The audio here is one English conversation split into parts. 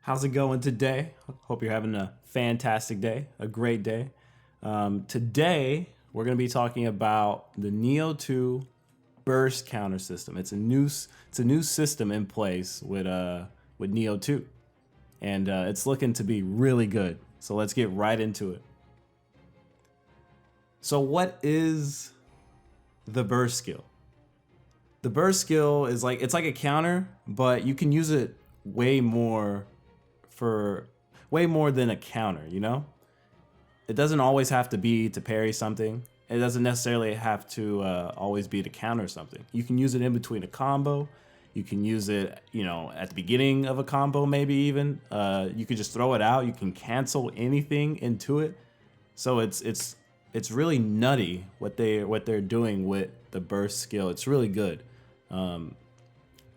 How's it going today? Hope you're having a fantastic day, a great day. Today, we're going to be talking about the Nioh 2 burst counter system. It's a new system in place with Nioh 2, and it's looking to be really good. So let's get right into it. So what is the burst skill? The burst skill is it's like a counter, but you can use it way more than a counter, you know? It doesn't always have to be to parry something. It doesn't necessarily have to always be to counter something. You can use it in between a combo. You can use it, at the beginning of a combo, maybe even. You could just throw it out. You can cancel anything into it. So it's really nutty what they're doing with the burst skill. It's really good.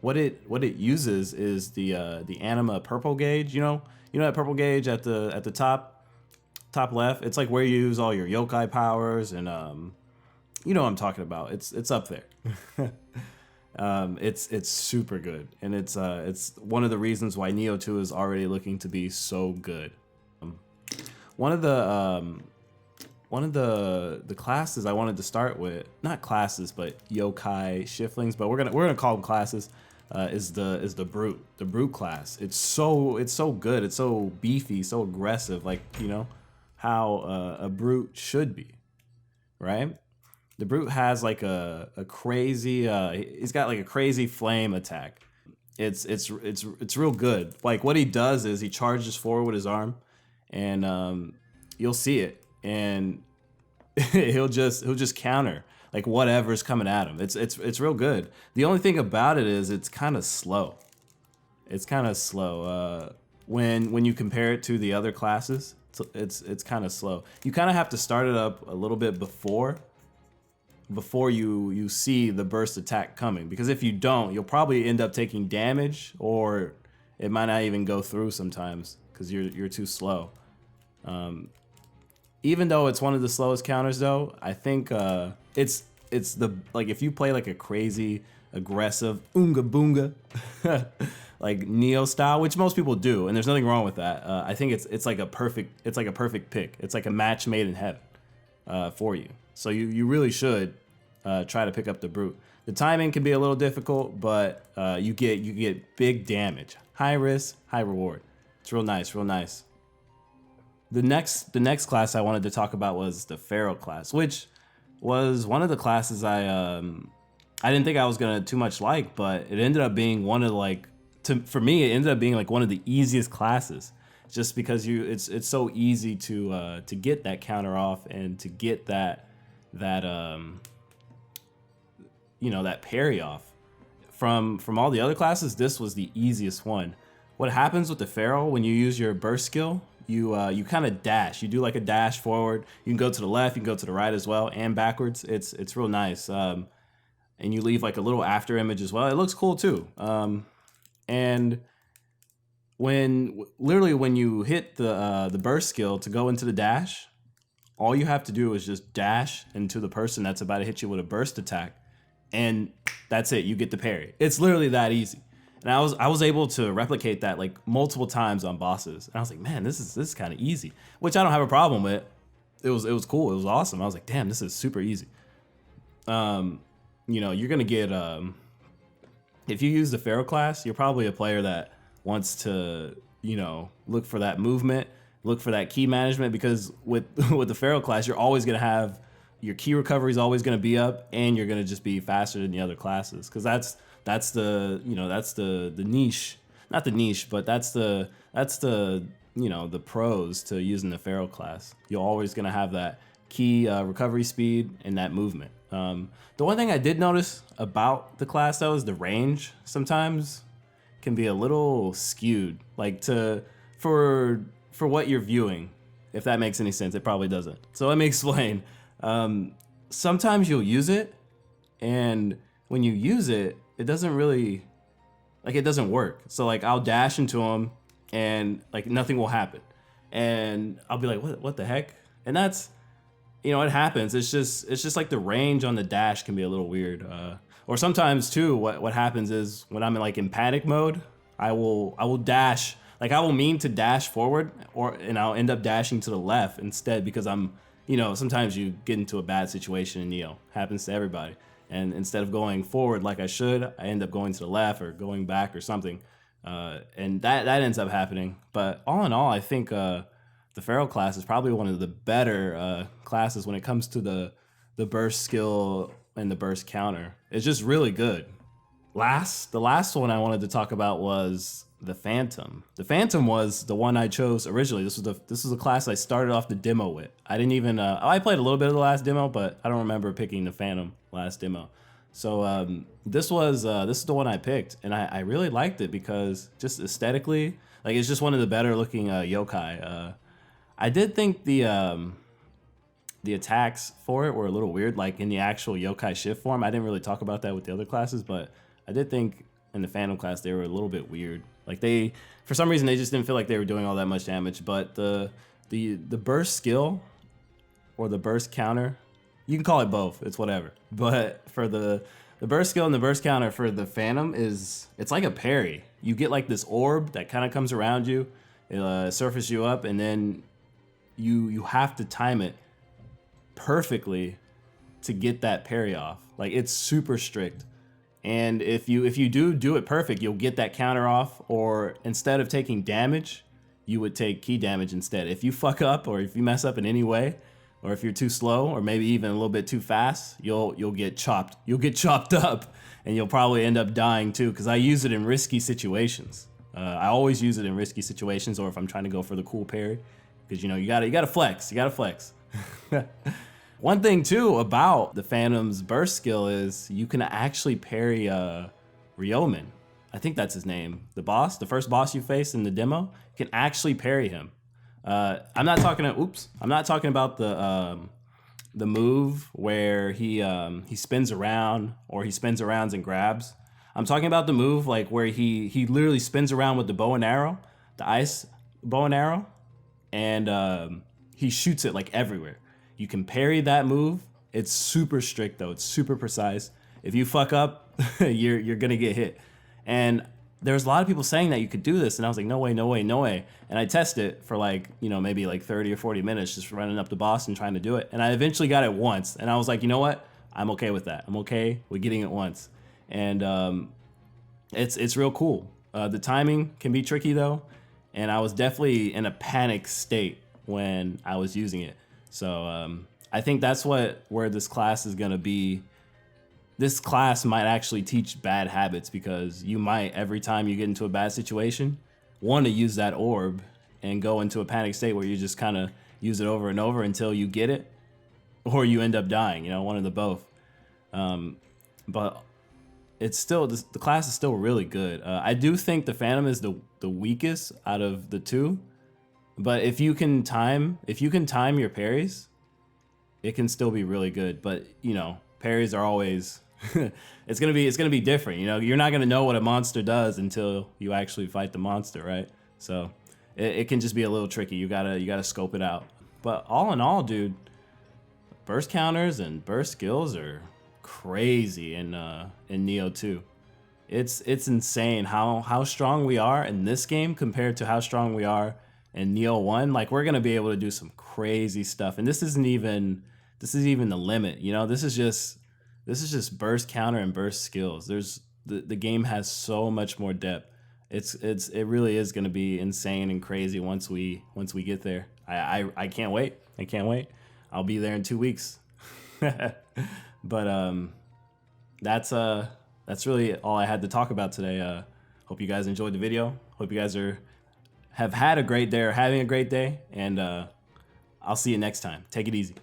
What it uses is the anima purple gauge. You know that purple gauge at the top left. It's like where you use all your yōkai powers, and you know what I'm talking about. It's up there. It's super good, and it's one of the reasons why Nioh 2 is already looking to be so good. One of the classes I wanted to start with, not classes, but yōkai shiftlings, but we're gonna call them classes, is the brute class. It's so good. It's so beefy, so aggressive, how a brute should be, right? The brute has like a crazy, he's got like a crazy flame attack. It's real good. Like what he does is he charges forward with his arm, and you'll see it, and he'll just counter like whatever's coming at him. It's real good. The only thing about it is it's kind of slow. It's kind of slow when you compare it to the other classes. It's kind of slow. You kind of have to start it up a little bit before you see the burst attack coming, because if you don't, you'll probably end up taking damage, or it might not even go through sometimes because you're too slow. Even though it's one of the slowest counters, though, I think it's the if you play like a crazy aggressive unga boonga like Nioh style, which most people do, and there's nothing wrong with that. I think it's like a perfect pick. It's like a match made in heaven for you. So you really should try to pick up the brute. The timing can be a little difficult, but you get big damage, high risk, high reward. It's real nice, real nice. The next class I wanted to talk about was the Pharaoh class, which was one of the classes I didn't think I was gonna too much like, but it ended up being one of for me it ended up being like one of the easiest classes, just because it's so easy to get that counter off and to get that parry off. From all the other classes, this was the easiest one. What happens with the Pharaoh when you use your burst skill? You kind of dash. You do like a dash forward. You can go to the left, you can go to the right as well, and backwards. It's real nice. And you leave like a little after image as well. It looks cool too. And when you hit the burst skill to go into the dash, all you have to do is just dash into the person that's about to hit you with a burst attack, and that's it. You get the parry. It's literally that easy. And I was able to replicate that like multiple times on bosses. And I was like, man, this is kind of easy, which I don't have a problem with. It was cool. It was awesome. I was like, damn, this is super easy. You're gonna get if you use the Pharaoh class, you're probably a player that wants to look for that movement, look for that key management, because with the Pharaoh class, you're always gonna have your key recovery is always gonna be up, and you're gonna just be faster than the other classes, because that's the niche, not the niche, but that's the the pros to using the Pharaoh class. You're always gonna have that key recovery speed and that movement. The one thing I did notice about the class though is the range sometimes can be a little skewed, for what you're viewing. If that makes any sense, it probably doesn't. So let me explain. Sometimes you'll use it, and when you use it, it doesn't really, it doesn't work. So I'll dash into him, and nothing will happen, and I'll be like, what the heck? And that's, it happens. It's just like the range on the dash can be a little weird. Or sometimes too, what happens is when I'm in panic mode, I will dash Like I will mean to dash forward and I'll end up dashing to the left instead because I'm, you know, sometimes you get into a bad situation in Nioh. Happens to everybody. And instead of going forward like I should, I end up going to the left or going back or something. And that ends up happening. But all in all, I think the Pharaoh class is probably one of the better classes when it comes to the burst skill and the burst counter. It's just really good. The last one I wanted to talk about was the Phantom. The Phantom was the one I chose originally. This was the class I started off the demo with. I didn't even I played a little bit of the last demo, but I don't remember picking the Phantom last demo. So this is the one I picked, and I really liked it because just aesthetically, like it's just one of the better looking yōkai. I did think the attacks for it were a little weird, like in the actual yōkai shift form. I didn't really talk about that with the other classes, but I did think in the Phantom class they were a little bit weird. Like for some reason, they just didn't feel like they were doing all that much damage. But the burst skill or the burst counter, you can call it both. It's whatever. But for the burst skill and the burst counter for the Phantom it's like a parry. You get like this orb that kind of comes around you, it surfaces you up, and then you have to time it perfectly to get that parry off. Like it's super strict. And if you do it perfect, you'll get that counter off, or instead of taking damage, you would take key damage instead. If you fuck up or if you mess up in any way, or if you're too slow or maybe even a little bit too fast, you'll get chopped. You'll get chopped up and you'll probably end up dying too, because I use it in risky situations. I always use it in risky situations, or if I'm trying to go for the cool parry, because you know you gotta flex. You gotta flex. One thing too about the Phantom's burst skill is you can actually parry Ryomen. I think that's his name. The first boss you face in the demo, you can actually parry him. I'm not talking about the move where he spins around, or he spins around and grabs. I'm talking about the move like where he literally spins around with the bow and arrow, the ice bow and arrow, and he shoots it like everywhere. You can parry that move. It's super strict though. It's super precise. If you fuck up, you're gonna get hit. And there's a lot of people saying that you could do this, and I was like, no way, no way, no way. And I tested it for like, you know, maybe like 30 or 40 minutes just running up the boss and trying to do it. And I eventually got it once, and I was like, you know what? I'm okay with that. I'm okay with getting it once. And it's real cool. The timing can be tricky though, and I was definitely in a panic state when I was using it. So I think that's where this class is gonna be. This class might actually teach bad habits, because you might, every time you get into a bad situation, want to use that orb and go into a panic state where you just kind of use it over and over until you get it, or you end up dying, you know, one of the both. But it's still, the class is still really good. I do think the Phantom is the weakest out of the two, but if you can time your parries, it can still be really good. But you know, parries are always it's gonna be different. You know, you're not gonna know what a monster does until you actually fight the monster, right? So it can just be a little tricky. You gotta scope it out. But all in all, dude, burst counters and burst skills are crazy in Nioh 2. It's insane how strong we are in this game compared to how strong we are in Nioh 1. Like, we're gonna be able to do some crazy stuff, and this isn't even the limit. You know, this is just burst counter and burst skills. The game has so much more depth. It really is gonna be insane and crazy once we get there. I can't wait. I can't wait. I'll be there in 2 weeks. But that's really all I had to talk about today. Hope you guys enjoyed the video. Hope you guys have had a great day or having a great day, and I'll see you next time. Take it easy.